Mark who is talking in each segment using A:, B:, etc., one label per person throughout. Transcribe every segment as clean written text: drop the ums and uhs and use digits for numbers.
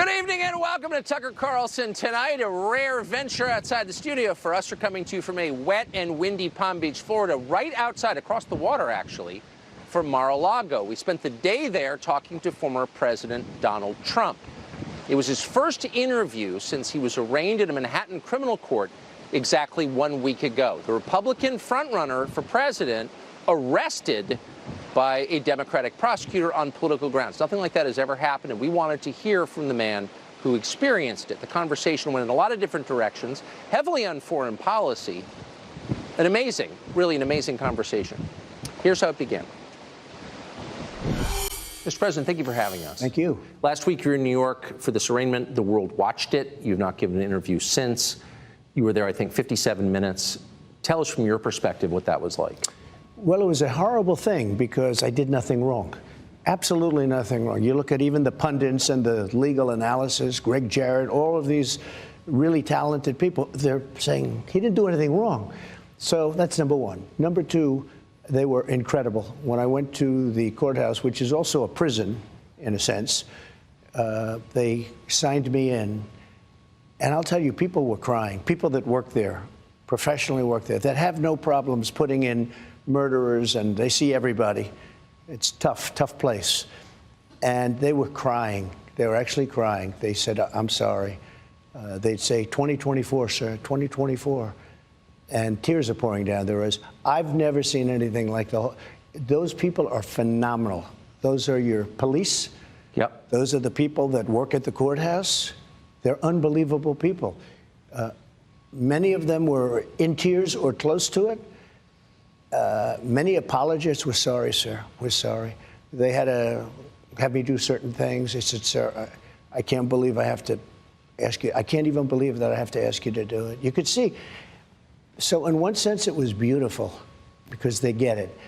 A: Good evening and welcome to Tucker Carlson Tonight, a rare venture outside the studio for us. We're coming to you from a wet and windy Palm Beach, Florida, right outside, across the water actually, from Mar-a-Lago. We spent the day there talking to former President Donald Trump. It was his first interview since he was arraigned in a Manhattan criminal court exactly 1 week ago. The Republican frontrunner for president arrested by a Democratic prosecutor on political grounds. Nothing like that has ever happened, and we wanted to hear from the man who experienced it. The conversation went in a lot of different directions, heavily on foreign policy. An amazing, really an amazing conversation. Here's how it began. Mr. President, thank you for having us.
B: Thank you.
A: Last week you were in New York for this arraignment. The world watched it. You've not given an interview since. You were there, I think, 57 minutes. Tell us from your perspective what that was like.
B: Well, it was a horrible thing because I did nothing wrong. Absolutely nothing wrong. You look at even the pundits and the legal analysis, Greg Jarrett, all of these really talented people, they're saying he didn't do anything wrong. So that's number one. Number two, they were incredible. When I went to the courthouse, which is also a prison in a sense, they signed me in. And I'll tell you, people were crying. People that work there, professionally work there, that have no problems putting in murderers, and they see everybody. It's tough, tough place. And they were crying. They were actually crying. They said, I'm sorry. They'd say, 2024, sir, 2024. And tears are pouring down their eyes. I've never seen anything like those people are phenomenal. Those are your police.
A: Yep.
B: Those are the people that work at the courthouse. They're unbelievable people. Many of them were in tears or close to it. Many apologists were sorry, sir. We're sorry. They had to have me do certain things. They said, sir, I can't believe I have to ask you. I can't even believe that I have to ask you to do it. You could see. So in one sense, it was beautiful because they get it.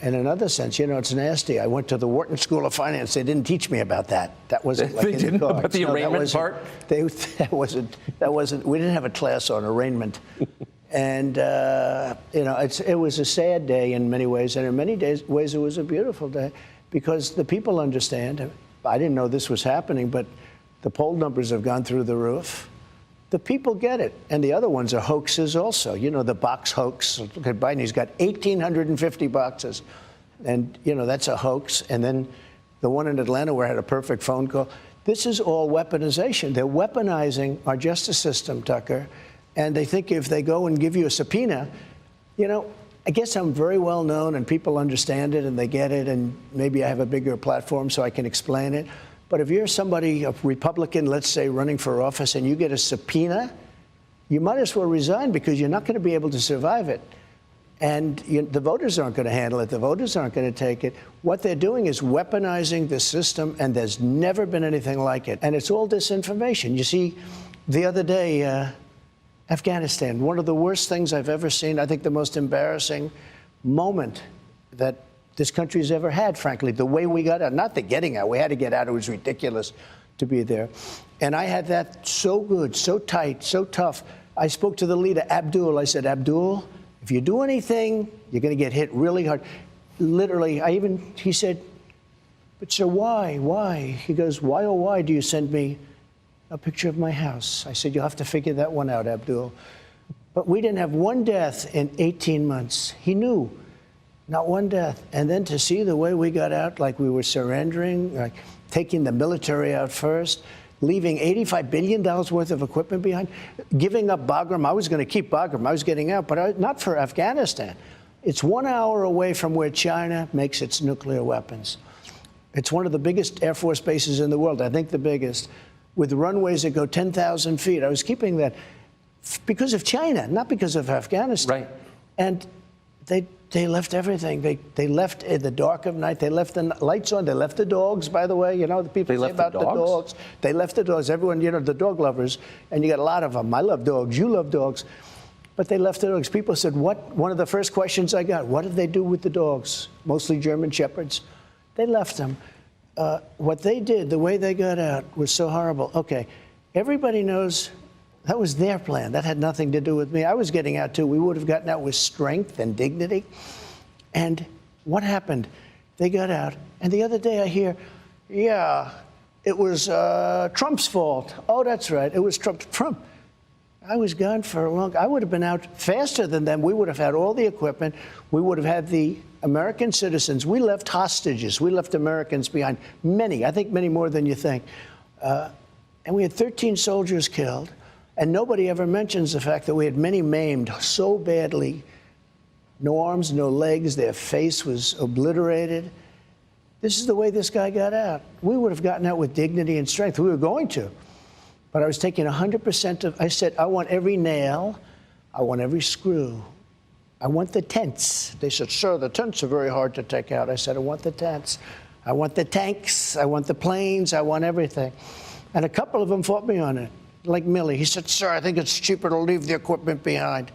B: In another sense, you know, it's nasty. I went to the Wharton School of Finance. They didn't teach me about that. That wasn't like
A: they
B: in
A: didn't
B: the cards.
A: about the arraignment part?
B: That wasn't. We didn't have a class on arraignment. And, you know, it was a sad day in many ways, and in many ways it was a beautiful day because the people understand. I didn't know this was happening, but the poll numbers have gone through the roof. The people get it, and the other ones are hoaxes also. You know, the box hoax. Look at Biden, he's got 1,850 boxes, and, you know, that's a hoax. And then the one in Atlanta where I had a perfect phone call. This is all weaponization. They're weaponizing our justice system, Tucker. And they think if they go and give you a subpoena, you know, I guess I'm very well known and people understand it and they get it, and maybe I have a bigger platform so I can explain it. But if you're somebody, a Republican, let's say, running for office, and you get a subpoena, you might as well resign because you're not going to be able to survive it. And the voters aren't going to handle it. The voters aren't going to take it. What they're doing is weaponizing the system, and there's never been anything like it. And it's all disinformation. You see, the other day, Afghanistan, one of the worst things I've ever seen. I think the most embarrassing moment that this country's ever had, frankly, the way we got out, not the getting out, we had to get out, it was ridiculous to be there. And I had that so good, so tight, so tough. I spoke to the leader, Abdul. I said, Abdul, if you do anything, you're going to get hit really hard. Literally, he said, but sir, why? He goes, why, oh, why do you send me a picture of my house? I said, you'll have to figure that one out, Abdul. But we didn't have one death in 18 months. He knew, not one death. And then to see the way we got out, like we were surrendering, like taking the military out first, leaving $85 billion worth of equipment behind, giving up Bagram. I was going to keep Bagram. I was getting out, but not for Afghanistan. It's 1 hour away from where China makes its nuclear weapons. It's one of the biggest Air Force bases in the world, I think the biggest, with runways that go 10,000 feet. I was keeping that because of China, not because of Afghanistan.
A: Right.
B: And they left everything. They left in the dark of night. They left the lights on. They left the dogs, by the way. You know, the people say about the dogs. They left the dogs. Everyone, you know, the dog lovers, and you got a lot of them. I love dogs. You love dogs. But they left the dogs. People said, what? One of the first questions I got, what did they do with the dogs? Mostly German Shepherds. They left them. What they did, the way they got out, was so horrible. Okay, everybody knows that was their plan. That had nothing to do with me. I was getting out, too. We would have gotten out with strength and dignity. And what happened? They got out. And the other day I hear, yeah, it was Trump's fault. Oh, that's right. It was Trump. I was gone for a long. I would have been out faster than them. We would have had all the equipment. We would have had the American citizens. We left hostages. We left Americans behind. Many, I think many more than you think. And we had 13 soldiers killed. And nobody ever mentions the fact that we had many maimed so badly. No arms, no legs. Their face was obliterated. This is the way this guy got out. We would have gotten out with dignity and strength. We were going to. But I was taking 100% of, I said, I want every nail. I want every screw. I want the tents. They said, sir, the tents are very hard to take out. I said, I want the tents. I want the tanks. I want the planes. I want everything. And a couple of them fought me on it, like Millie. He said, sir, I think it's cheaper to leave the equipment behind.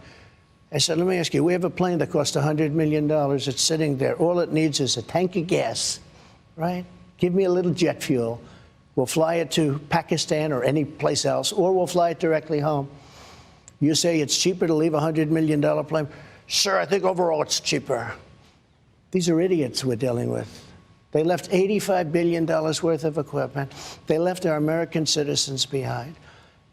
B: I said, let me ask you, we have a plane that cost $100 million. It's sitting there. All it needs is a tank of gas, right? Give me a little jet fuel. We'll fly it to Pakistan or any place else, or we'll fly it directly home. You say it's cheaper to leave a $100 million plane? Sir, I think overall it's cheaper. These are idiots we're dealing with. They left $85 billion worth of equipment. They left our American citizens behind.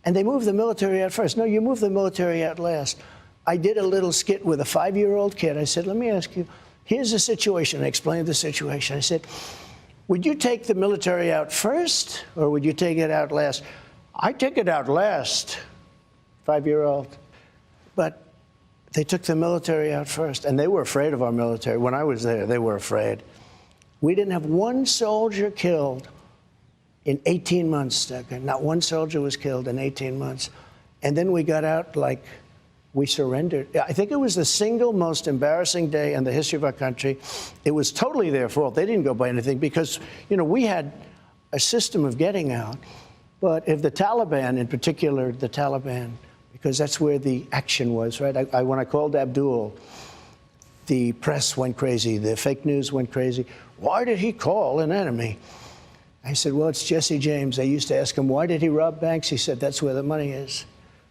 B: And they moved the military out first. No, you move the military out last. I did a little skit with a 5-year-old kid. I said, let me ask you, here's the situation. I explained the situation. I said, would you take the military out first, or would you take it out last? I take it out last, 5-year-old. But they took the military out first, and they were afraid of our military. When I was there, they were afraid. We didn't have one soldier killed in 18 months, Tucker. Not one soldier was killed in 18 months. And then we got out like we surrendered. I think it was the single most embarrassing day in the history of our country. It was totally their fault. They didn't go by anything because, you know, we had a system of getting out. But if the Taliban, in particular, the Taliban, because that's where the action was, right? When I called Abdul, the press went crazy. The fake news went crazy. Why did he call an enemy? I said, well, it's Jesse James. I used to ask him, why did he rob banks? He said, that's where the money is.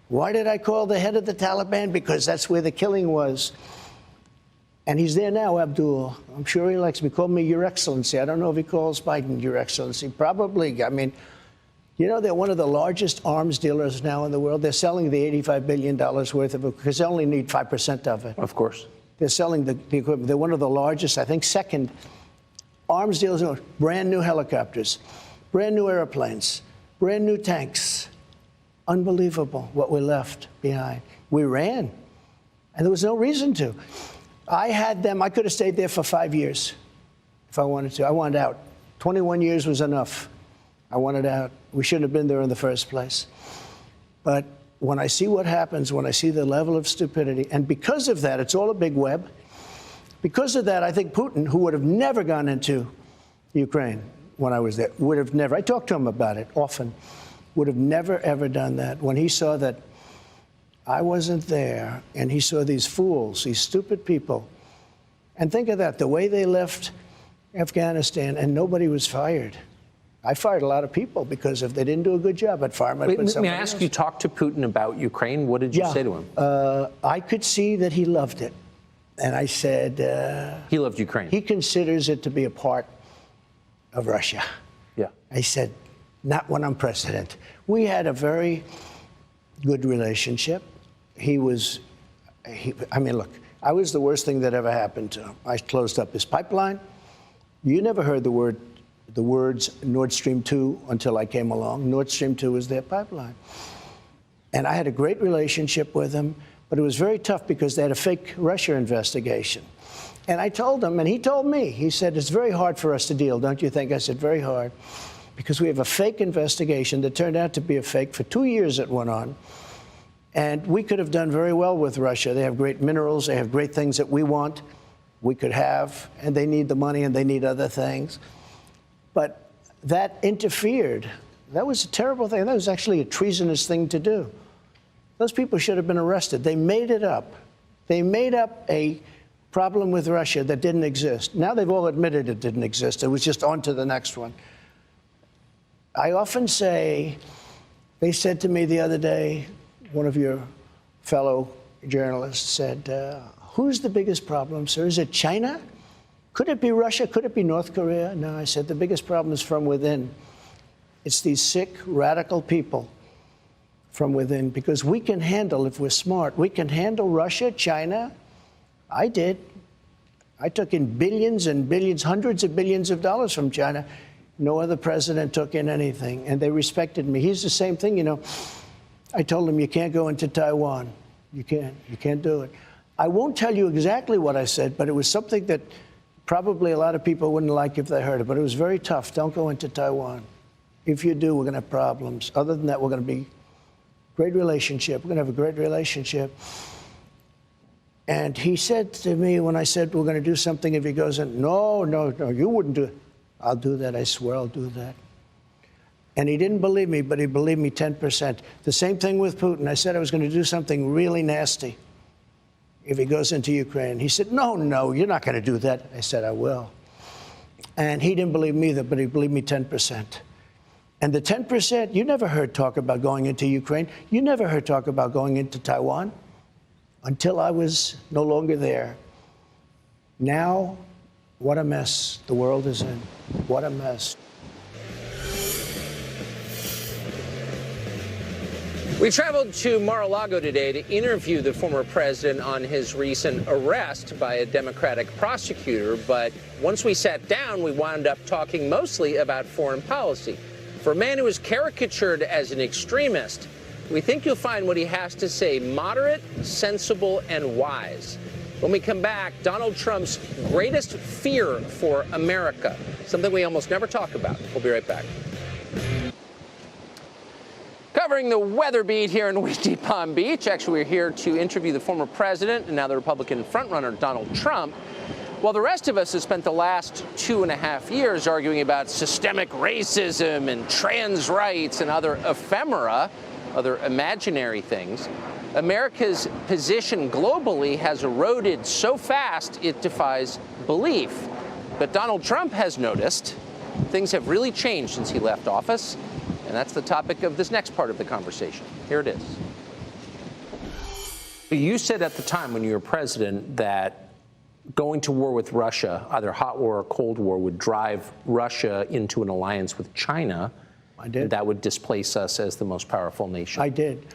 B: Why did I call the head of the Taliban? Because that's where the killing was. And he's there now, Abdul. I'm sure he likes me. He called me Your Excellency. I don't know if he calls Biden Your Excellency. Probably. I mean, you know, they're one of the largest arms dealers now in the world. They're selling the $85 billion worth of it because they only need 5% of it.
A: Of course.
B: They're selling the equipment. They're one of the largest, I think, second arms dealers. Brand new helicopters, brand new airplanes, brand new tanks. Unbelievable what we left behind. We ran, and there was no reason to. I had them. I could have stayed there for 5 years if I wanted to. I wanted out. 21 years was enough. I wanted out. We shouldn't have been there in the first place. But when I see what happens, when I see the level of stupidity, and because of that, it's all a big web. Because of that, I think Putin, who would have never gone into Ukraine when I was there, would have never. I talked to him about it often. Would have never, ever done that. When he saw that I wasn't there, and he saw these fools, these stupid people, and think of that, the way they left Afghanistan, and nobody was fired. I fired a lot of people because if they didn't do a good job, I'd fire them.
A: May I ask, you talked to Putin about Ukraine. What did you say to him?
B: I could see that he loved it. And I said...
A: he loved Ukraine.
B: He considers it to be a part of Russia.
A: Yeah.
B: I said, not when I'm president. We had a very good relationship. I mean, look, I was the worst thing that ever happened to him. I closed up his pipeline. You never heard the words Nord Stream 2 until I came along. Nord Stream 2 was their pipeline. And I had a great relationship with him, but it was very tough because they had a fake Russia investigation. And I told him, and he told me, he said, it's very hard for us to deal, don't you think? I said, very hard. Because we have a fake investigation that turned out to be a fake. For 2 years it went on. And we could have done very well with Russia. They have great minerals. They have great things that we want, we could have. And they need the money and they need other things. But that interfered. That was a terrible thing. That was actually a treasonous thing to do. Those people should have been arrested. They made it up. They made up a problem with Russia that didn't exist. Now they've all admitted it didn't exist. It was just on to the next one. I often say, they said to me the other day, one of your fellow journalists said, who's the biggest problem, sir? Is it China? Could it be Russia? Could it be North Korea? No, I said, the biggest problem is from within. It's these sick, radical people from within, because we can handle, if we're smart, we can handle Russia, China. I did. I took in billions and billions, hundreds of billions of dollars from China. No other president took in anything, and they respected me. He's the same thing, you know. I told him, you can't go into Taiwan. You can't do it. I won't tell you exactly what I said, but it was something that probably a lot of people wouldn't like if they heard it, but it was very tough. Don't go into Taiwan. If you do, we're going to have problems. Other than that, we're going to be great relationship. We're going to have a great relationship. And he said to me when I said we're going to do something, if he goes in, no, you wouldn't do it. I'll do that. I swear I'll do that. And he didn't believe me, but he believed me 10%. The same thing with Putin. I said I was going to do something really nasty if he goes into Ukraine. He said, no, you're not going to do that. I said, I will. And he didn't believe me either, but he believed me 10%. And the 10%, you never heard talk about going into Ukraine. You never heard talk about going into Taiwan until I was no longer there. Now, what a mess the world is in. What a mess.
A: We traveled to Mar-a-Lago today to interview the former president on his recent arrest by a Democratic prosecutor. But once we sat down, we wound up talking mostly about foreign policy. For a man who is caricatured as an extremist, we think you'll find what he has to say moderate, sensible, and wise. When we come back, Donald Trump's greatest fear for America, something we almost never talk about. We'll be right back. Covering the weather beat here in windy Palm Beach. Actually, we're here to interview the former president and now the Republican frontrunner, Donald Trump. While the rest of us have spent the last 2.5 years arguing about systemic racism and trans rights and other ephemera, other imaginary things, America's position globally has eroded so fast it defies belief. But Donald Trump has noticed things have really changed since he left office, and that's the topic of this next part of the conversation. Here it is. You said at the time when you were president that going to war with Russia, either hot war or cold war, would drive Russia into an alliance with China.
B: I did.
A: That would displace us as the most powerful nation.
B: I did.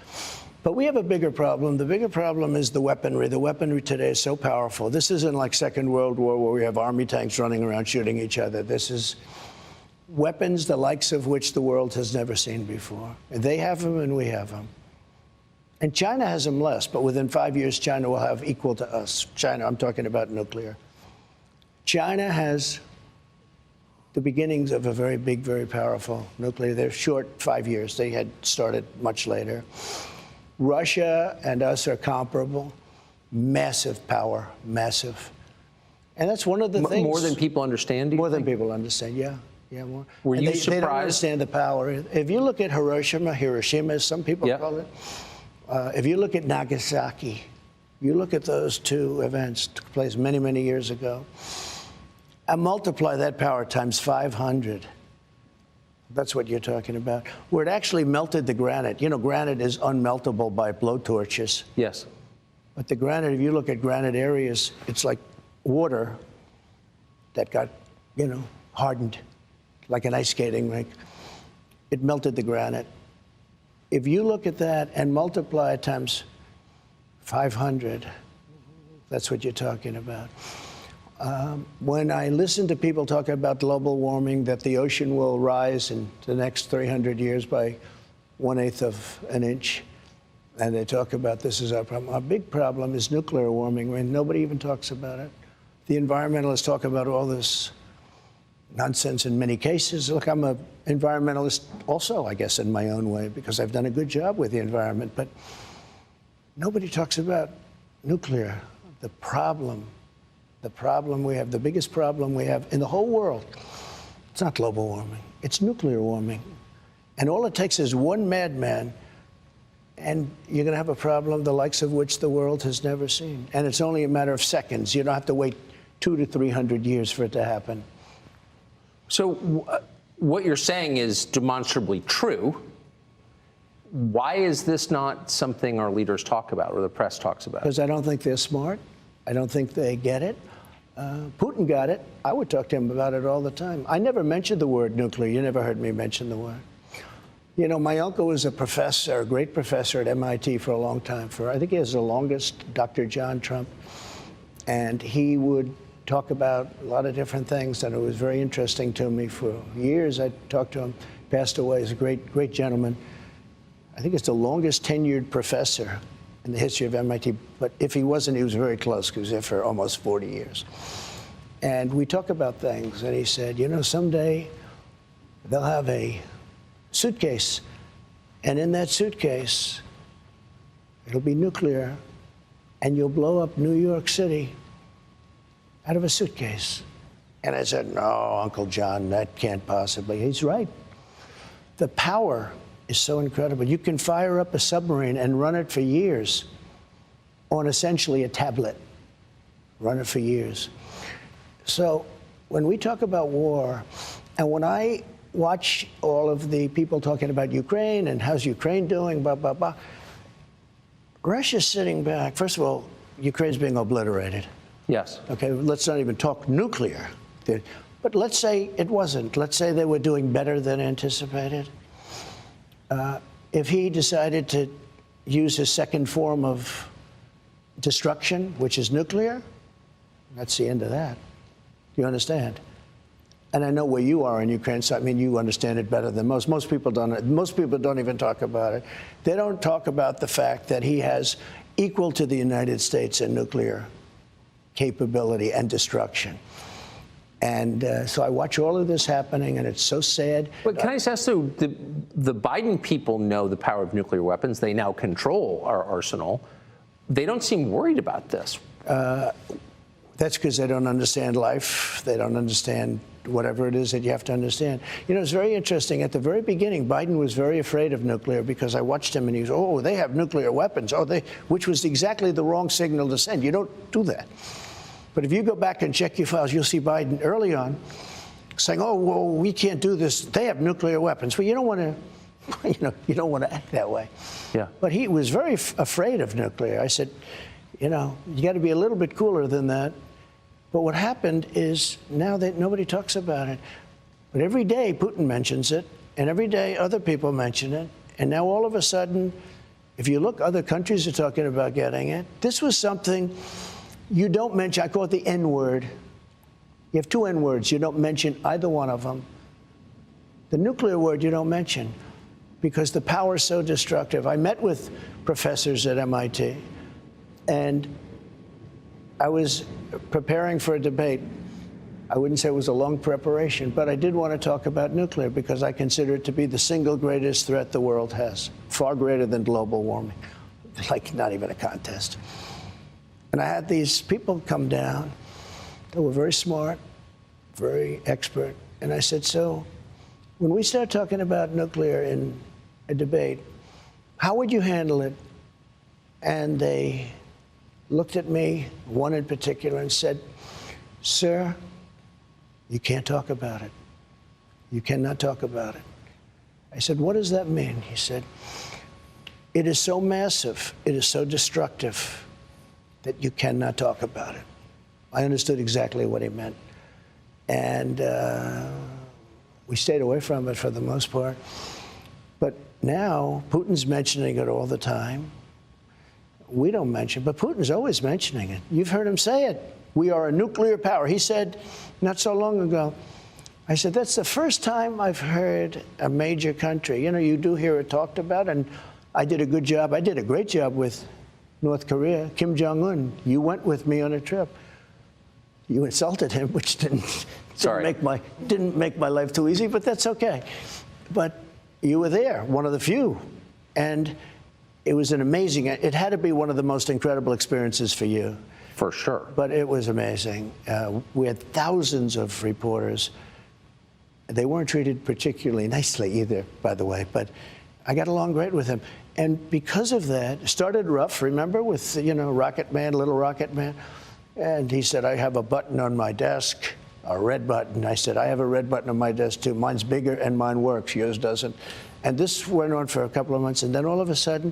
B: But we have a bigger problem. The bigger problem is the weaponry. The weaponry today is so powerful. This isn't like Second World War where we have army tanks running around shooting each other. This is weapons the likes of which the world has never seen before. And they have them and we have them. And China has them less, but within 5 years, China will have equal to us. China, I'm talking about nuclear. China has the beginnings of a very big, very powerful nuclear. They're short 5 years. They had started much later. Russia and us are comparable. Massive power, massive. And that's one of the things.
A: More than people understand, do you
B: More
A: think?
B: than people understand, yeah. Yeah, more.
A: Were you
B: surprised? They don't understand the power. If you look at Hiroshima, as some people call it, if you look at Nagasaki, you look at those two events took place many, many years ago, and multiply that power times 500. That's what you're talking about. Where it actually melted the granite. You know, granite is unmeltable by blowtorches.
A: Yes.
B: But the granite, if you look at granite areas, it's like water that got, hardened, like an ice skating rink. It melted the granite. If you look at that and multiply it times 500, that's what you're talking about. When I listen to people talk about global warming, that the ocean will rise in the next 300 years by 1/8 of an inch, and they talk about this is our problem. Our big problem is nuclear warming, when nobody even talks about it. The environmentalists talk about all this nonsense in many cases. Look, I'm an environmentalist also, I guess, in my own way, because I've done a good job with the environment. But nobody talks about nuclear, the problem we have, the biggest problem we have in the whole world. It's not global warming. It's nuclear warming. And all it takes is one madman, and you're going to have a problem the likes of which the world has never seen. And it's only a matter of seconds. You don't have to wait 200 to 300 years for it to happen.
A: So what you're saying is demonstrably true. Why is this not something our leaders talk about or the press talks about?
B: Because I don't think they're smart. I don't think they get it. Putin got it. I would talk to him about it all the time. I never mentioned the word nuclear. You never heard me mention the word. You know, my uncle was a professor, a great professor at MIT for a long time. I think he has the longest, Dr. John Trump. And he would talk about a lot of different things, and it was very interesting to me. For years, I talked to him. Passed away. He's a great, great gentleman. I think it's the longest tenured professor in the history of MIT. But if he wasn't, he was very close, because he was there for almost 40 years. And we talk about things, and he said, you know, someday they'll have a suitcase, and in that suitcase, it'll be nuclear, and you'll blow up New York City out of a suitcase. And I said, no, Uncle John, that can't possibly. He's right. The power is so incredible. You can fire up a submarine and run it for years on essentially a tablet. Run it for years. So when we talk about war, and when I watch all of the people talking about Ukraine and how's Ukraine doing, blah, blah, blah, Russia's sitting back. First of all, Ukraine's being obliterated.
A: Yes.
B: Okay, let's not even talk nuclear. But let's say it wasn't. Let's say they were doing better than anticipated. If he decided to use his second form of destruction, which is nuclear, that's the end of that. You understand? And I know where you are in Ukraine, so I mean, you understand it better than most. Most people don't. Most people don't even talk about it. They don't talk about the fact that he has equal to the United States in nuclear capability and destruction. And so I watch all of this happening, and it's so sad.
A: But can I just ask, so the Biden people know the power of nuclear weapons. They now control our arsenal. They don't seem worried about this.
B: That's because they don't understand life. They don't understand whatever it is that you have to understand. You know, it's very interesting. At the very beginning, Biden was very afraid of nuclear, because I watched him and he was, oh, they have nuclear weapons. Oh, which was exactly the wrong signal to send. You don't do that. But if you go back and check your files, you'll see Biden early on saying, oh, well, we can't do this. They have nuclear weapons. Well, you don't want to, you don't want to act that way.
A: Yeah.
B: But he was very afraid of nuclear. I said, you know, you got to be a little bit cooler than that. But what happened is now that nobody talks about it. But every day Putin mentions it, and every day other people mention it. And now all of a sudden, if you look, other countries are talking about getting it. This was something you don't mention. I call it the N-word. You have two N-words. You don't mention either one of them. The nuclear word you don't mention, because the power is so destructive. I met with professors at MIT, and I was preparing for a debate. I wouldn't say it was a long preparation, but I did want to talk about nuclear, because I consider it to be the single greatest threat the world has, far greater than global warming, like not even a contest. And I had these people come down. They were very smart, very expert. And I said, so when we start talking about nuclear in a debate, how would you handle it? And they looked at me, one in particular, and said, sir, you can't talk about it. You cannot talk about it. I said, what does that mean? He said, it is so massive, it is so destructive that you cannot talk about it. I understood exactly what he meant. And we stayed away from it for the most part. But now Putin's mentioning it all the time. We don't mention it, but Putin's always mentioning it. You've heard him say it. We are a nuclear power. He said not so long ago, I said, that's the first time I've heard a major country. You know, you do hear it talked about, and I did a good job. I did a great job with North Korea. Kim Jong-un, you went with me on a trip. You insulted him, which didn't make my life too easy, but that's okay. But you were there, one of the few. And it was an amazing, it had to be one of the most incredible experiences for you.
A: For sure.
B: But it was amazing. We had thousands of reporters. They weren't treated particularly nicely either, by the way, but I got along great with him. And because of that, it started rough, remember, with, you know, Rocket Man, Little Rocket Man. And he said, I have a button on my desk, a red button. I said, I have a red button on my desk too. Mine's bigger and mine works, yours doesn't. And this went on for a couple of months, and then all of a sudden,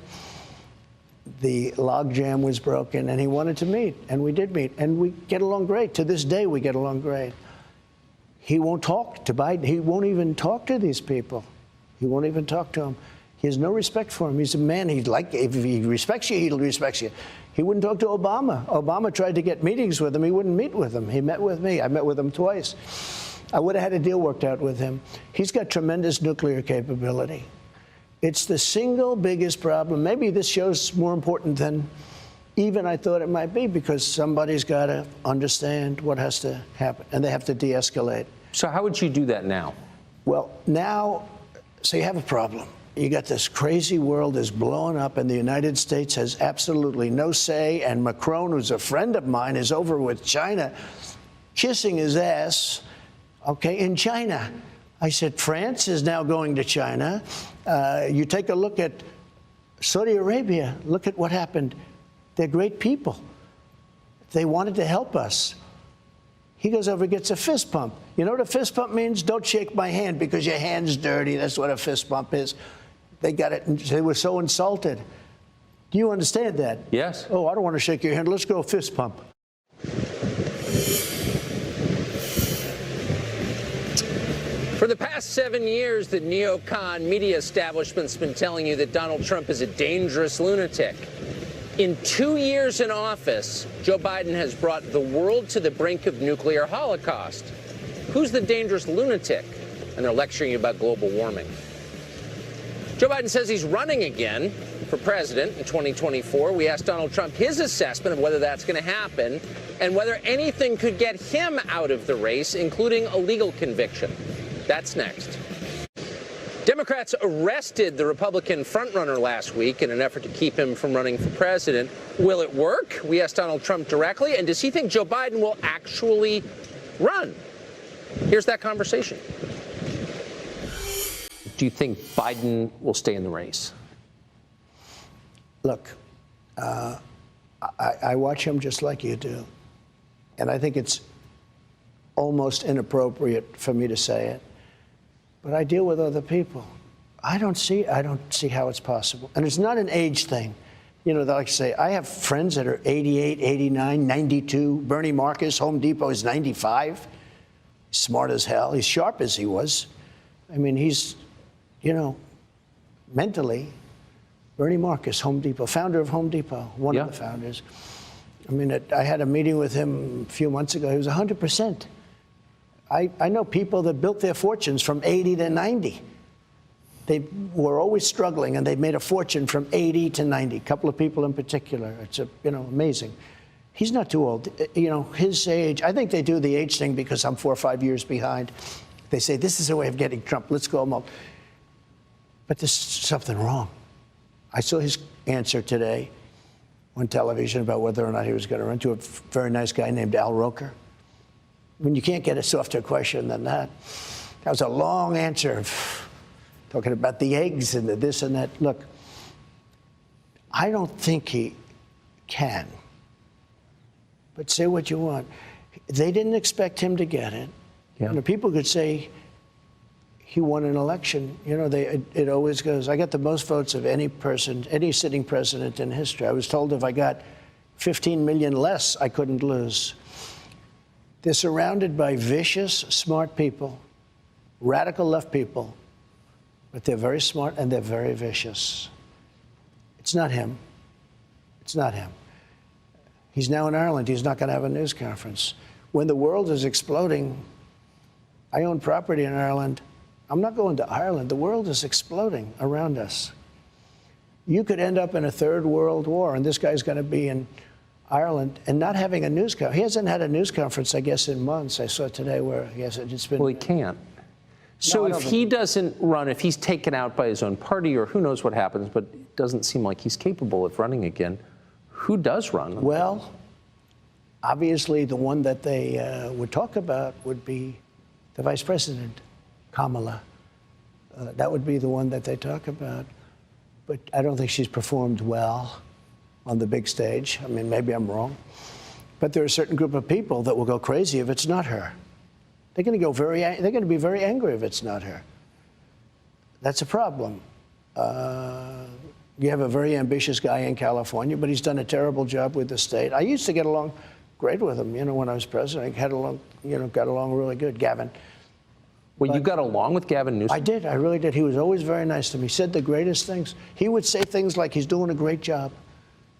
B: the logjam was broken, and he wanted to meet, and we did meet, and we get along great. To this day, we get along great. He won't talk to Biden. He won't even talk to these people. He won't even talk to him. He has no respect for him. He's a man. If he respects you, he'll respect you. He wouldn't talk to Obama. Obama tried to get meetings with him. He wouldn't meet with him. He met with me. I met with him twice. I would have had a deal worked out with him. He's got tremendous nuclear capability. It's the single biggest problem. Maybe this show's more important than even I thought it might be, because somebody's got to understand what has to happen, and they have to de-escalate.
A: So how would you do that now?
B: Well, now, so you have a problem. You got this crazy world is blowing up, and the United States has absolutely no say, and Macron, who's a friend of mine, is over with China, kissing his ass, okay, in China. I said, France is now going to China. You take a look at Saudi Arabia. Look at what happened. They're great people. They wanted to help us. He goes over and gets a fist pump. You know what a fist pump means? Don't shake my hand because your hand's dirty. That's what a fist pump is. They got it, and they were so insulted. Do you understand that?
A: Yes.
B: Oh, I don't want to shake your hand. Let's go fist pump.
A: For the past 7 years, the neocon media establishment's been telling you that Donald Trump is a dangerous lunatic. In 2 years in office, Joe Biden has brought the world to the brink of nuclear holocaust. Who's the dangerous lunatic? And they're lecturing you about global warming. Joe Biden says he's running again for president in 2024. We asked Donald Trump his assessment of whether that's going to happen and whether anything could get him out of the race, including a legal conviction. That's next. Democrats arrested the Republican frontrunner last week in an effort to keep him from running for president. Will it work? We asked Donald Trump directly. And does he think Joe Biden will actually run? Here's that conversation. Do you think Biden will stay in the race?
B: Look, I watch him just like you do. And I think it's almost inappropriate for me to say it. But I deal with other people. I don't see how it's possible. And it's not an age thing. You know, like I say, I have friends that are 88, 89, 92. Bernie Marcus, Home Depot, is 95. Smart as hell. He's sharp as he was. I mean, he's, you know, mentally, Bernie Marcus, Home Depot, founder of Home Depot, one of the founders. I mean, I had a meeting with him a few months ago. He was 100%. I know people that built their fortunes from 80 to 90. They were always struggling, and they made a fortune from 80 to 90. A couple of people in particular. It's amazing. He's not too old. You know, his age. I think they do the age thing because I'm 4 or 5 years behind. They say this is a way of getting Trump. Let's go him up. But there's something wrong. I saw his answer today on television about whether or not he was going to run, to a very nice guy named Al Roker. When you can't get a softer question than that. That was a long answer, talking about the eggs and the this and that. Look, I don't think he can. But say what you want. They didn't expect him to get it. Yeah. You know, people could say he won an election. You know, it always goes, I got the most votes of any person, any sitting president in history. I was told if I got 15 million less, I couldn't lose. They're surrounded by vicious, smart people, radical left people, but they're very smart and they're very vicious. It's not him. It's not him. He's now in Ireland. He's not going to have a news conference. When the world is exploding, I own property in Ireland. I'm not going to Ireland. The world is exploding around us. You could end up in a third world war, and this guy's going to be in Ireland and not having a news conference. He hasn't had a news conference, I guess, in months. I saw today where he hasn't. It's been.
A: Well, he can't. So if he doesn't run, if he's taken out by his own party, or who knows what happens, but it doesn't seem like he's capable of running again, who does run?
B: Well, obviously the one that they would talk about would be the vice president, Kamala. That would be the one that they talk about. But I don't think she's performed well on the big stage. I mean, maybe I'm wrong. But there are a certain group of people that will go crazy if it's not her. They're going to be very angry if it's not her. That's a problem. You have a very ambitious guy in California, but he's done a terrible job with the state. I used to get along great with him, you know, when I was president. I got along really good, Gavin.
A: Well, you got along with Gavin Newsom?
B: I did. I really did. He was always very nice to me. He said the greatest things. He would say things like he's doing a great job.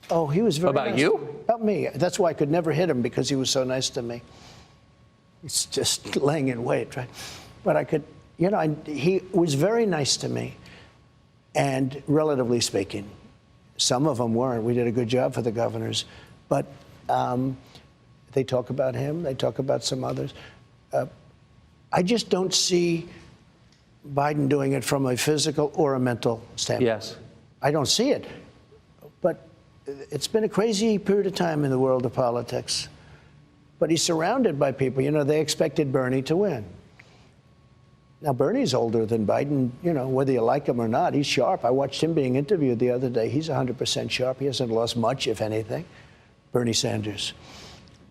B: Oh, he was very
A: About
B: nice.
A: you?
B: About me. That's why I could never hit him, because he was so nice to me. It's just laying in wait, right? But I could, you know, he was very nice to me. And relatively speaking, some of them weren't. We did a good job for the governors. But they talk about him. They talk about some others. I just don't see Biden doing it from a physical or a mental standpoint.
A: Yes.
B: I don't see it. But it's been a crazy period of time in the world of politics. But he's surrounded by people. You know, they expected Bernie to win. Now, Bernie's older than Biden, you know, whether you like him or not. He's sharp. I watched him being interviewed the other day. He's 100% sharp. He hasn't lost much, if anything, Bernie Sanders.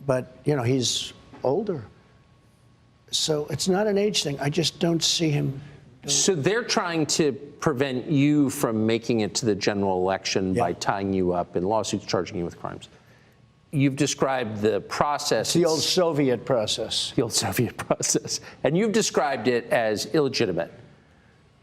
B: But, you know, he's older. So it's not an age thing. I just don't see him.
A: So they're trying to prevent you from making it to the general election by tying you up in lawsuits, charging you with crimes. You've described the process.
B: It's the old Soviet process.
A: The old Soviet process. And you've described it as illegitimate.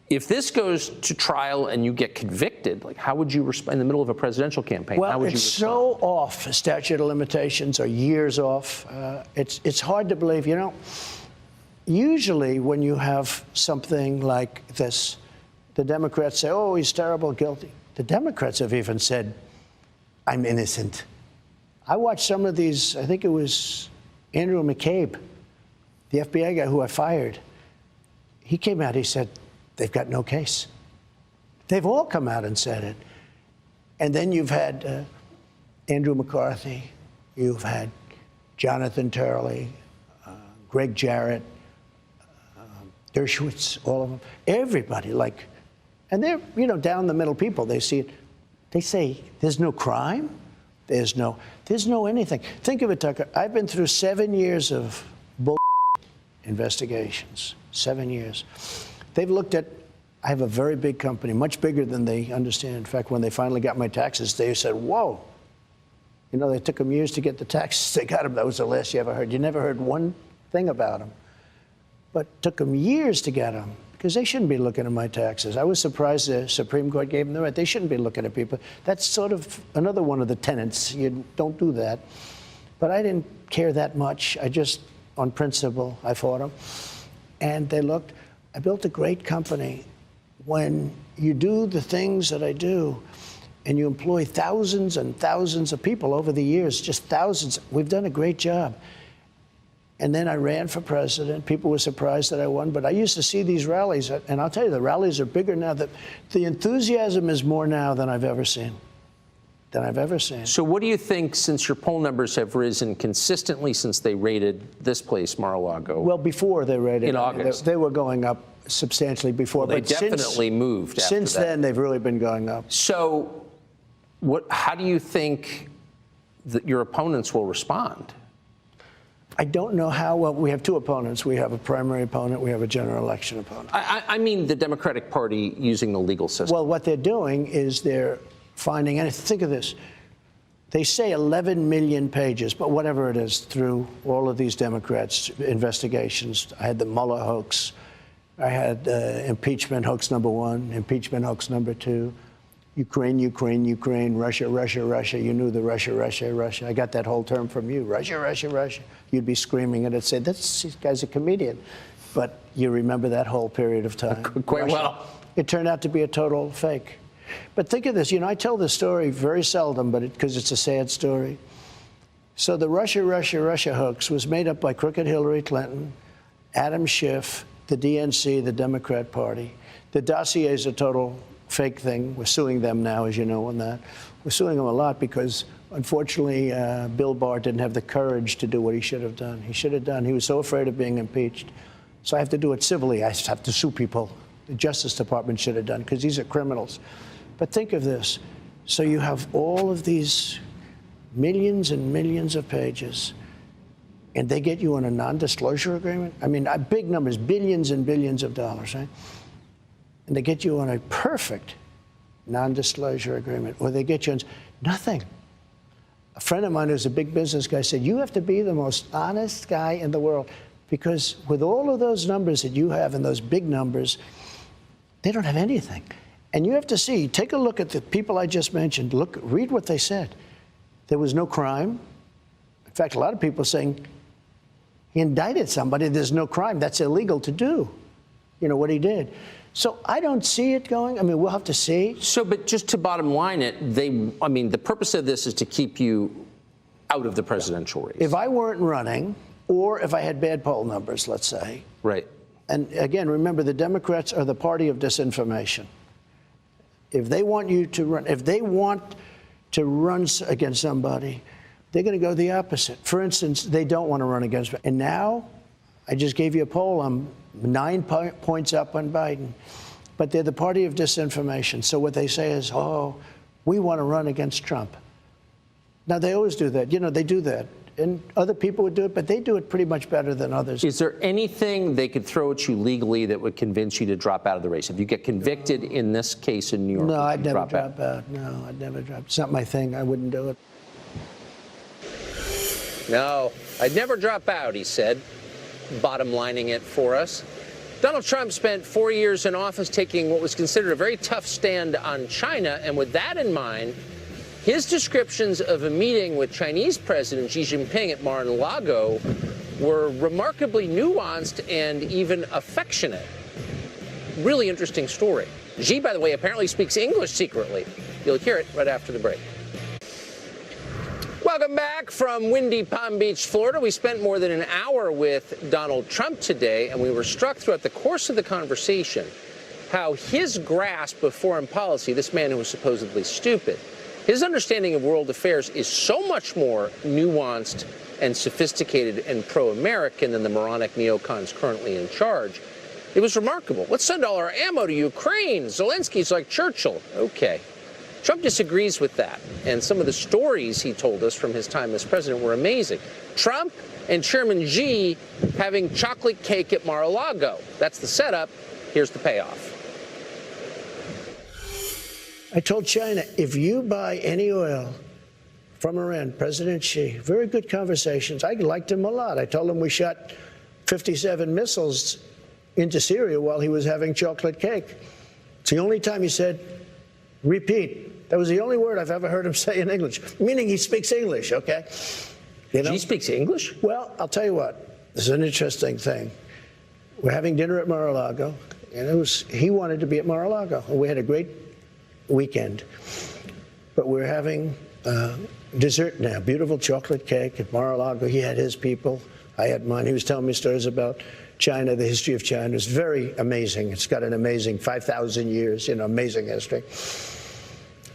A: If this goes to trial and you get convicted, like, how would you respond in the middle of a presidential campaign?
B: Well,
A: how would
B: it's
A: you respond?
B: so off. Statute of limitations are years off. It's hard to believe. You know, usually when you have something like this, the Democrats say, oh, he's terrible, guilty. The Democrats have even said, I'm innocent. I watched some of these. I think it was Andrew McCabe, the FBI guy who I fired. He came out, he said, they've got no case. They've all come out and said it. And then you've had Andrew McCarthy, you've had Jonathan Turley, Greg Jarrett, Dershowitz, all of them, everybody, like, and they're, you know, down the middle people. They see it. They say, there's no crime. There's no anything. Think of it, Tucker. I've been through 7 years of bull investigations. 7 years. They've looked at, I have a very big company, much bigger than they understand. In fact, when they finally got my taxes, they said, whoa. You know, they took them years to get the taxes. They got them. That was the last you ever heard. You never heard one thing about them. But it took them years to get them, because they shouldn't be looking at my taxes. I was surprised the Supreme Court gave them the right. They shouldn't be looking at people. That's sort of another one of the tenets. You don't do that. But I didn't care that much. I just, on principle, I fought them. And they looked. I built a great company. When you do the things that I do, and you employ thousands and thousands of people over the years, just thousands, we've done a great job. And then I ran for president. People were surprised that I won. But I used to see these rallies. And I'll tell you, the rallies are bigger now. The enthusiasm is more now than I've ever seen. So what do you think, since your poll numbers have risen consistently since they raided this place, Mar-a-Lago? Well, before they raided.
A: In August.
B: They were going up substantially before.
A: Well, they definitely moved after
B: Since then, they've really been going up.
A: So how do you think that your opponents will respond?
B: I don't know how well. We have two opponents. We have a primary opponent. We have a general election opponent.
A: I mean the Democratic Party using the legal system.
B: Well, what they're doing is they're finding, and think of this, they say 11 million pages, but whatever it is, through all of these Democrats' investigations. I had the Mueller hoax. I had impeachment hoax number 1, impeachment hoax number 2. Ukraine, Russia. You knew the Russia. I got that whole term from you, Russia. You'd be screaming it and say, this guy's a comedian. But you remember that whole period of time.
A: Quite well.
B: It turned out to be a total fake. But think of this. You know, I tell this story very seldom, but because it's a sad story. So the Russia hoax was made up by crooked Hillary Clinton, Adam Schiff, the DNC, the Democrat Party. The dossier is a total fake thing. We're suing them now, as you know, on that. We're suing them a lot because, unfortunately, Bill Barr didn't have the courage to do what he should have done. He was so afraid of being impeached. So I have to do it civilly. I have to sue people. The Justice Department should have done, because these are criminals. But think of this. So you have all of these millions and millions of pages, and they get you on a non-disclosure agreement? I mean, big numbers, billions and billions of dollars, right? And they get you on a perfect non-disclosure agreement, or they get you on nothing. A friend of mine who's a big business guy said, you have to be the most honest guy in the world. Because with all of those numbers that you have and those big numbers, they don't have anything. And you have to see, take a look at the people I just mentioned. Look, read what they said. There was no crime. In fact, a lot of people are saying he indicted somebody. There's no crime. That's illegal to do, you know, what he did. So I don't see it going. I mean, we'll have to see.
A: So, but just to bottom line it, I mean, the purpose of this is to keep you out of the presidential race.
B: If I weren't running, or if I had bad poll numbers, let's say.
A: Right.
B: And again, remember, the Democrats are the party of disinformation. If they want you to run, if they want to run against somebody, they're going to go the opposite. For instance, they don't want to run against me. And now, I just gave you a poll. I'm 9 points up on Biden. But they're the party of disinformation. So what they say is, oh, we want to run against Trump. Now, they always do that. You know, they do that. And other people would do it, but they do it pretty much better than others.
A: Is there anything they could throw at you legally that would convince you to drop out of the race? If you get convicted in this case in New York,
B: no, I'd never drop out. No, I'd never drop. It's not my thing. I wouldn't do it.
A: No, I'd never drop out, he said, bottom lining it for us. Donald Trump spent 4 years in office taking what was considered a very tough stand on China, and with that in mind, his descriptions of a meeting with Chinese President Xi Jinping at Mar-a-Lago were remarkably nuanced and even affectionate. Really interesting story. Xi, by the way, apparently speaks English secretly. You'll hear it right after the break. Welcome back from windy Palm Beach, Florida. We spent more than an hour with Donald Trump today, and we were struck throughout the course of the conversation how his grasp of foreign policy, this man who was supposedly stupid, his understanding of world affairs is so much more nuanced and sophisticated and pro-American than the moronic neocons currently in charge. It was remarkable. Let's send all our ammo to Ukraine. Zelensky's like Churchill. Okay. Trump disagrees with that, and some of the stories he told us from his time as president were amazing. Trump and Chairman Xi having chocolate cake at Mar-a-Lago. That's the setup. Here's the payoff.
B: I told China, if you buy any oil from Iran, President Xi, very good conversations. I liked him a lot. I told him we shot 57 missiles into Syria while he was having chocolate cake. It's the only time he said, repeat. That was the only word I've ever heard him say in English, meaning he speaks English, okay? You know?
A: He speaks English?
B: Well, I'll tell you what. This is an interesting thing. We're having dinner at Mar-a-Lago, and he wanted to be at Mar-a-Lago. And we had a great weekend. But we're having dessert now, beautiful chocolate cake at Mar-a-Lago. He had his people. I had mine. He was telling me stories about China, the history of China. It's very amazing. It's got an amazing 5,000 years, you know, amazing history.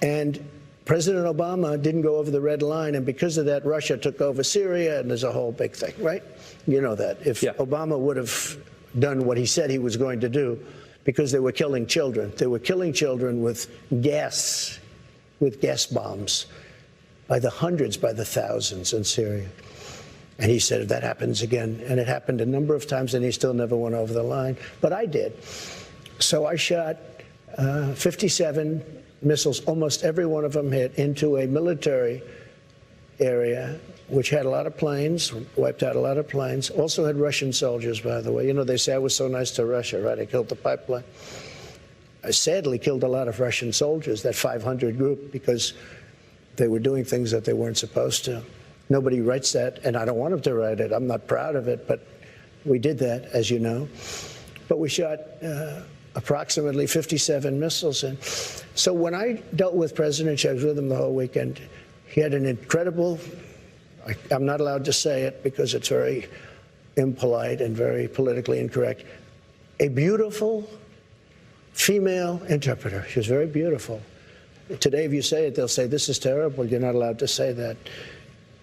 B: And President Obama didn't go over the red line, and because of that, Russia took over Syria, and there's a whole big thing, right? You know that. If Obama would have done what he said he was going to do, because they were killing children. They were killing children with gas bombs, by the hundreds, by the thousands in Syria. And he said, if that happens again, and it happened a number of times, and he still never went over the line, but I did. So I shot 57 missiles, almost every one of them hit, into a military area, which had a lot of planes, wiped out a lot of planes, also had Russian soldiers, by the way. You know, they say I was so nice to Russia, right? I killed the pipeline. I sadly killed a lot of Russian soldiers, that 500 group, because they were doing things that they weren't supposed to. Nobody writes that, and I don't want them to write it. I'm not proud of it, but we did that, as you know. But we shot approximately 57 missiles in. So when I dealt with President Xi, I was with him the whole weekend. He had an incredible, I'm not allowed to say it because it's very impolite and very politically incorrect, a beautiful female interpreter. She was very beautiful. Today, if you say it, they'll say, this is terrible. You're not allowed to say that.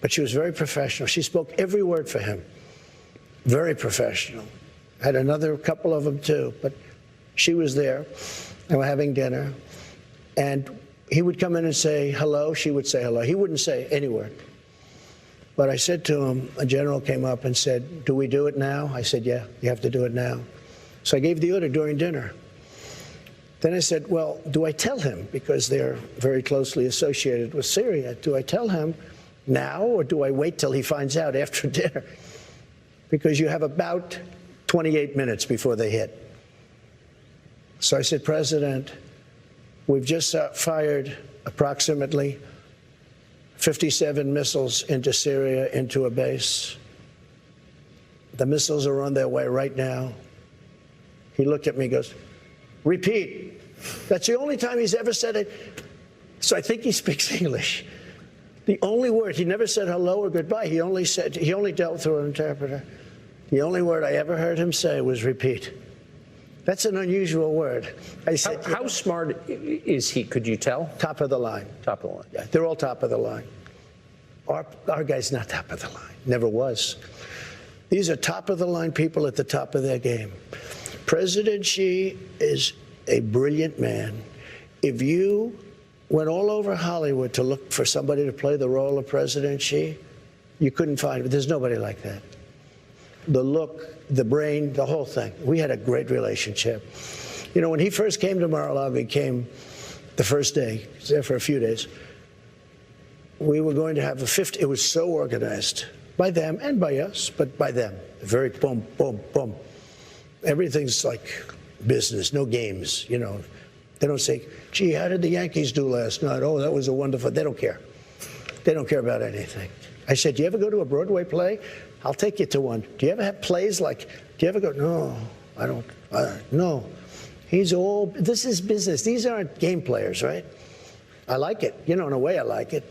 B: But she was very professional. She spoke every word for him. Very professional. Had another couple of them, too. But she was there, and we're having dinner. And he would come in and say hello. She would say hello. He wouldn't say any word. But I said to him, a general came up and said, do we do it now? I said, yeah, you have to do it now. So I gave the order during dinner. Then I said, well, do I tell him? Because they're very closely associated with Syria. Do I tell him now, or do I wait till he finds out after dinner? because you have about 28 minutes before they hit. So I said, President, we've just fired approximately 57 missiles into Syria, into a base. The missiles are on their way right now. He looked at me and goes, repeat. That's the only time he's ever said it. So I think he speaks English. The only word, he never said hello or goodbye. He only dealt through an interpreter. The only word I ever heard him say was repeat. That's an unusual word. I said,
A: how smart is he? Could you tell?
B: Top of the line.
A: Top of the line.
B: Yeah, they're all top of the line. Our guy's not top of the line. Never was. These are top of the line people at the top of their game. President Xi is a brilliant man. If you went all over Hollywood to look for somebody to play the role of President Xi, you couldn't find it. There's nobody like that. The look, the brain, the whole thing. We had a great relationship. You know, when he first came to Mar-a-Lago, he came the first day. He was there for a few days. We were going to have a 50. It was so organized by them and by us, but by them. Very boom, boom, boom. Everything's like business, no games, you know. They don't say, gee, how did the Yankees do last night? Oh, that was a wonderful. They don't care. They don't care about anything. I said, do you ever go to a Broadway play? I'll take you to one. Do you ever have plays like, do you ever go? No, I don't. No. He's all, this is business. These aren't game players, right? I like it. You know, in a way I like it.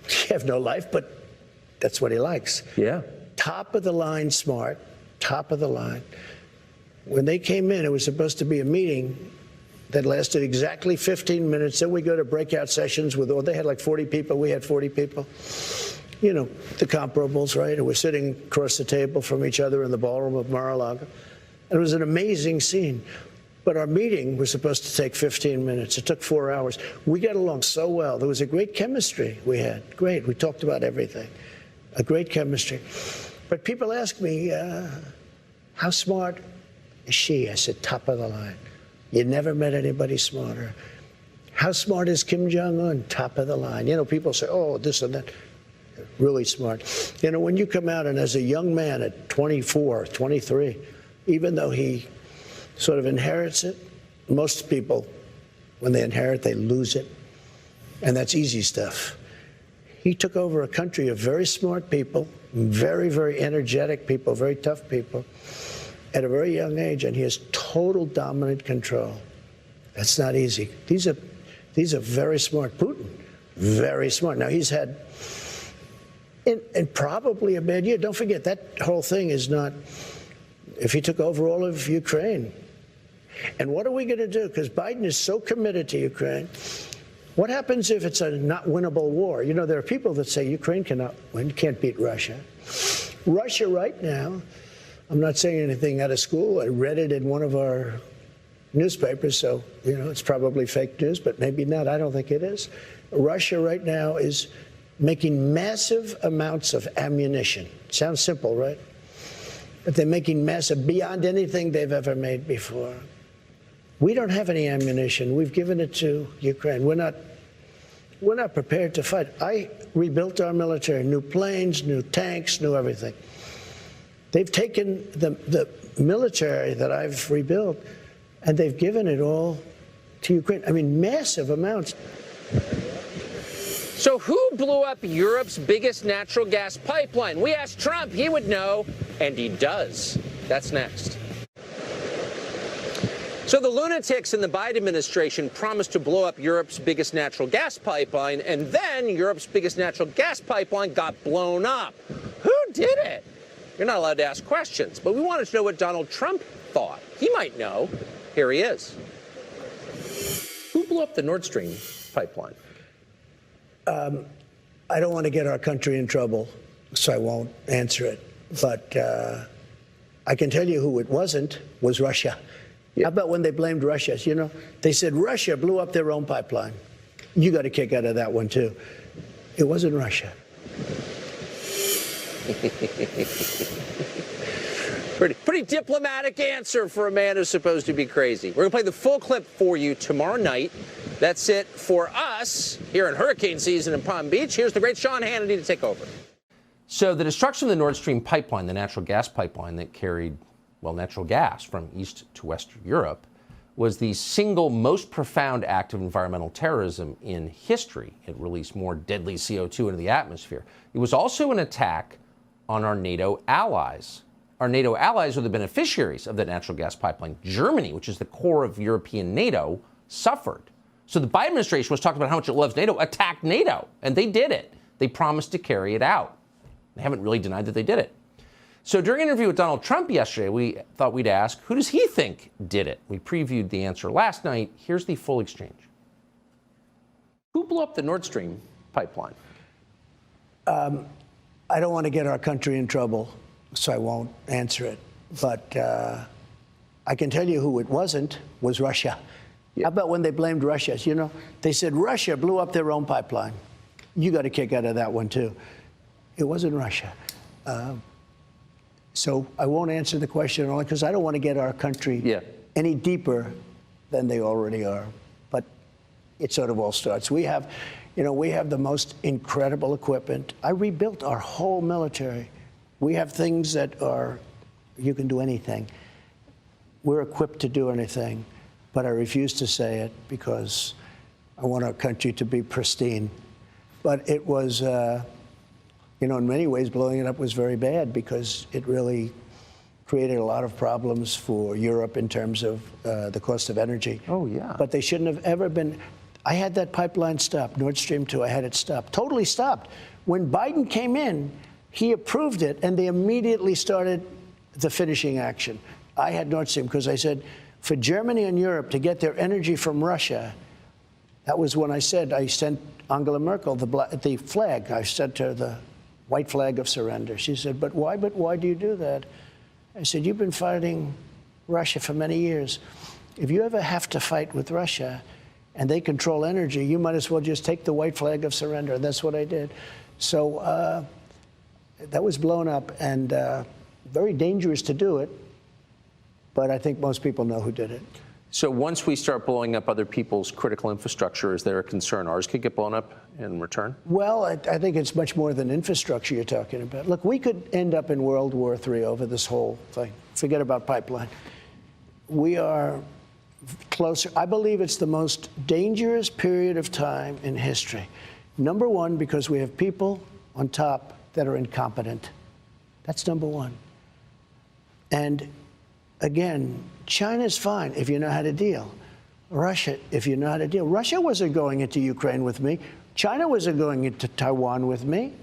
B: You have no life, but that's what he likes.
A: Yeah.
B: Top of the line smart, top of the line. When they came in, it was supposed to be a meeting that lasted exactly 15 minutes. Then we go to breakout sessions with, they had like 40 people. We had 40 people. You know, the comparables, right? And we're sitting across the table from each other in the ballroom of Mar-a-Lago. And it was an amazing scene. But our meeting was supposed to take 15 minutes. It took 4 hours. We got along so well. There was a great chemistry we had. Great. We talked about everything. A great chemistry. But people ask me, how smart is she? I said, top of the line. You never met anybody smarter. How smart is Kim Jong-un? Top of the line. You know, people say, oh, this and that. Really smart. You know, when you come out and as a young man at 24, 23, even though he sort of inherits it, most people, when they inherit, they lose it. And that's easy stuff. He took over a country of very smart people, very, very energetic people, very tough people, at a very young age, and he has total dominant control. That's not easy. These are very smart. Putin, very smart. Now, he's had, and probably a bad year. Don't forget, that whole thing is not, if he took over all of Ukraine. And what are we going to do? Because Biden is so committed to Ukraine. What happens if it's a not winnable war? You know, there are people that say Ukraine cannot win, can't beat Russia. Russia right now, I'm not saying anything out of school. I read it in one of our newspapers, so, you know, it's probably fake news, but maybe not. I don't think it is. Russia right now is making massive amounts of ammunition. Sounds simple, right? But they're making massive, beyond anything they've ever made before. We don't have any ammunition. We've given it to Ukraine. We're not prepared to fight. I rebuilt our military, new planes, new tanks, new everything. They've taken the military that I've rebuilt, and they've given it all to Ukraine. I mean, massive amounts.
A: So who blew up Europe's biggest natural gas pipeline? We asked Trump. He would know, and he does. That's next. So the lunatics in the Biden administration promised to blow up Europe's biggest natural gas pipeline, and then Europe's biggest natural gas pipeline got blown up. Who did it? You're not allowed to ask questions, but we wanted to know what Donald Trump thought. He might know. Here he is. Who blew up the Nord Stream pipeline?
B: I don't want to get our country in trouble, so I won't answer it. But I can tell you who it wasn't, was Russia. Yeah. How about when they blamed Russia? You know, they said Russia blew up their own pipeline. You got a kick out of that one, too. It wasn't Russia.
A: Pretty diplomatic answer for a man who's supposed to be crazy. We're going to play the full clip for you tomorrow night. That's it for us here in hurricane season in Palm Beach. Here's the great Sean Hannity to take over. So the destruction of the Nord Stream pipeline, the natural gas pipeline that carried, well, natural gas from East to Western Europe, was the single most profound act of environmental terrorism in history. It released more deadly CO2 into the atmosphere. It was also an attack on our NATO allies. Our NATO allies were the beneficiaries of the natural gas pipeline. Germany, which is the core of European NATO, suffered. So the Biden administration was talking about how much it loves NATO, attacked NATO, and they did it. They promised to carry it out. They haven't really denied that they did it. So during an interview with Donald Trump yesterday, we thought we'd ask, who does he think did it? We previewed the answer last night. Here's the full exchange. Who blew up the Nord Stream pipeline?
B: I don't want to get our country in trouble, so I won't answer it. But I can tell you who it wasn't, was Russia. Yeah. How about when they blamed Russia? You know, they said Russia blew up their own pipeline. You got a kick out of that one, too. It wasn't Russia. So I won't answer the question only because I don't want to get our country any deeper than they already are. But it sort of all starts. We have, you know, we have the most incredible equipment. I rebuilt our whole military. We have things that are, you can do anything. We're equipped to do anything. But I refuse to say it because I want our country to be pristine. But it was, you know, in many ways, blowing it up was very bad because it really created a lot of problems for Europe in terms of the cost of energy.
A: Oh, yeah.
B: But they shouldn't have ever been. I had that pipeline stopped, Nord Stream 2, I had it stopped, totally stopped. When Biden came in, he approved it, and they immediately started the finishing action. I had Nord Stream because I said, for Germany and Europe to get their energy from Russia, that was when I said I sent Angela Merkel the flag. I sent her the white flag of surrender. She said, but why do you do that? I said, you've been fighting Russia for many years. If you ever have to fight with Russia and they control energy, you might as well just take the white flag of surrender. And that's what I did. So that was blown up and very dangerous to do it. But I think most people know who did it.
A: So once we start blowing up other people's critical infrastructure, is there a concern ours could get blown up in return?
B: Well, I think it's much more than infrastructure you're talking about. Look, we could end up in World War III over this whole thing. Forget about pipeline. We are closer. I believe it's the most dangerous period of time in history. Number one, because we have people on top that are incompetent. That's number one. And again, China's fine if you know how to deal. Russia, if you know how to deal. Russia wasn't going into Ukraine with me. China wasn't going into Taiwan with me.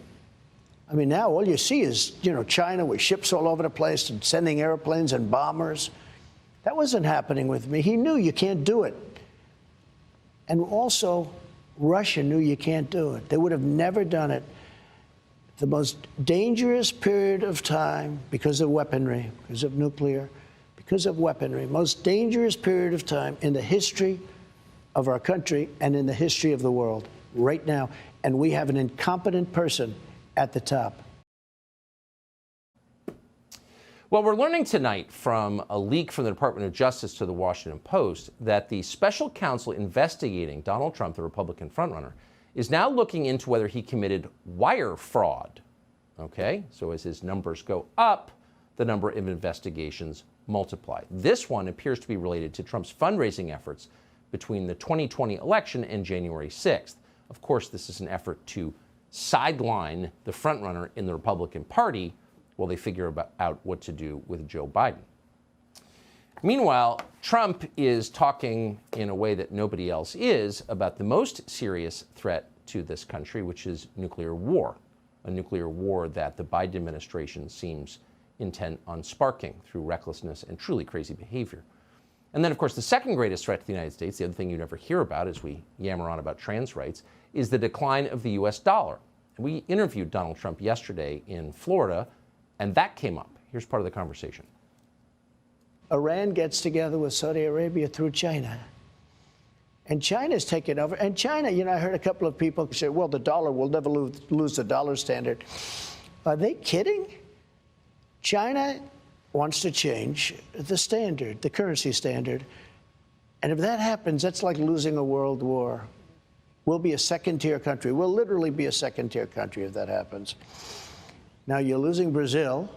B: I mean, now all you see is, you know, China with ships all over the place and sending airplanes and bombers. That wasn't happening with me. He knew you can't do it. And also, Russia knew you can't do it. They would have never done it. The most dangerous period of time because of weaponry, because of nuclear, because of weaponry, most dangerous period of time in the history of our country and in the history of the world right now. And we have an incompetent person at the top.
A: Well, we're learning tonight from a leak from the Department of Justice to the Washington Post that the special counsel investigating Donald Trump, the Republican frontrunner, is now looking into whether he committed wire fraud. Okay, so as his numbers go up, the number of investigations multiply. This one appears to be related to Trump's fundraising efforts between the 2020 election and January 6th. Of course, this is an effort to sideline the frontrunner in the Republican Party while they figure out what to do with Joe Biden. Meanwhile, Trump is talking in a way that nobody else is about the most serious threat to this country, which is nuclear war, a nuclear war that the Biden administration seems intent on sparking through recklessness and truly crazy behavior. And then, of course, the second greatest threat to the United States, the other thing you never hear about as we yammer on about trans rights, is the decline of the U.S. dollar. And we interviewed Donald Trump yesterday in Florida, and that came up. Here's part of the conversation.
B: Iran gets together with Saudi Arabia through China. And China's taken over. And China, you know, I heard a couple of people say, well, the dollar will never lose the dollar standard. Are they kidding? China wants to change the standard, the currency standard. And if that happens, that's like losing a world war. We'll be a second-tier country. We'll literally be a second-tier country if that happens. Now you're losing Brazil.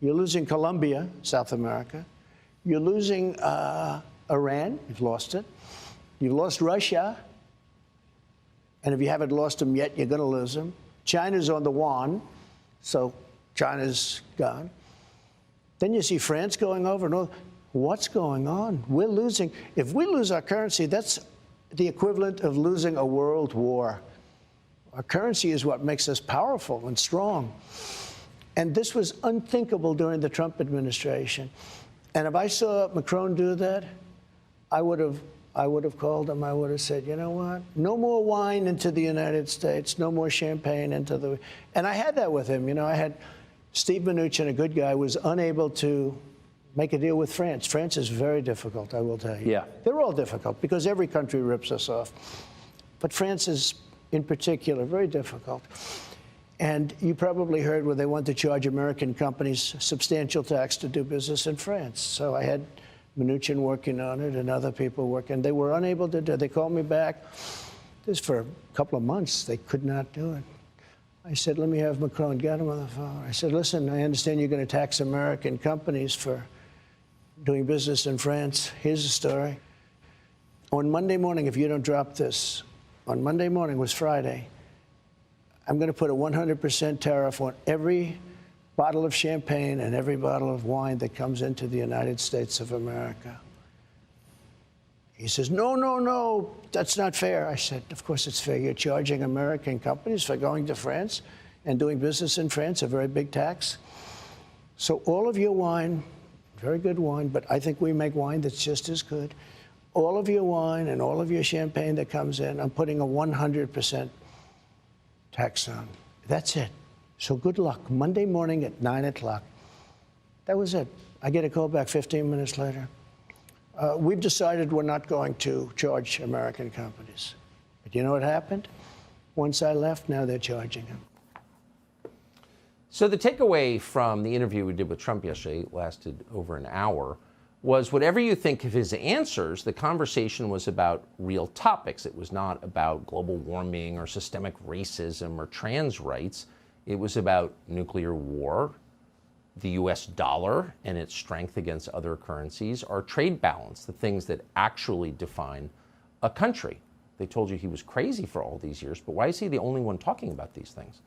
B: You're losing Colombia, South America. You're losing Iran. You've lost it. You've lost Russia. And if you haven't lost them yet, you're going to lose them. China's on the yuan, so China's gone. Then you see France going over and all. What's going on? We're losing. If we lose our currency, that's the equivalent of losing a world war. Our currency is what makes us powerful and strong. And this was unthinkable during the Trump administration. And if I saw Macron do that, I would have called him. I would have said, you know what? No more wine into the United States. No more champagne into the... And I had that with him. You know, I had Steve Mnuchin, a good guy, was unable to make a deal with France. France is very difficult, I will tell you.
A: Yeah.
B: They're all difficult because every country rips us off. But France is, in particular, very difficult. And you probably heard where they want to charge American companies substantial tax to do business in France. So I had Mnuchin working on it and other people working. They were unable to do it. They called me back. This for a couple of months. They could not do it. I said, let me have Macron. Get him on the phone. I said, listen, I understand you're going to tax American companies for doing business in France. Here's the story. On Monday morning, if you don't drop this, on Monday morning was Friday, I'm going to put a 100% tariff on every bottle of champagne and every bottle of wine that comes into the United States of America. He says, no, no, no, that's not fair. I said, of course it's fair. You're charging American companies for going to France and doing business in France, a very big tax. So all of your wine, very good wine, but I think we make wine that's just as good. All of your wine and all of your champagne that comes in, I'm putting a 100% tax on. That's it. So good luck. Monday morning at 9 o'clock. That was it. I get a call back 15 minutes later. We've decided we're not going to charge American companies. But you know what happened? Once I left, now they're charging them.
A: So the takeaway from the interview we did with Trump yesterday, it lasted over an hour, was whatever you think of his answers, the conversation was about real topics. It was not about global warming or systemic racism or trans rights. It was about nuclear war, the US dollar and its strength against other currencies, our trade balance, the things that actually define a country. They told you he was crazy for all these years, but why is he the only one talking about these things?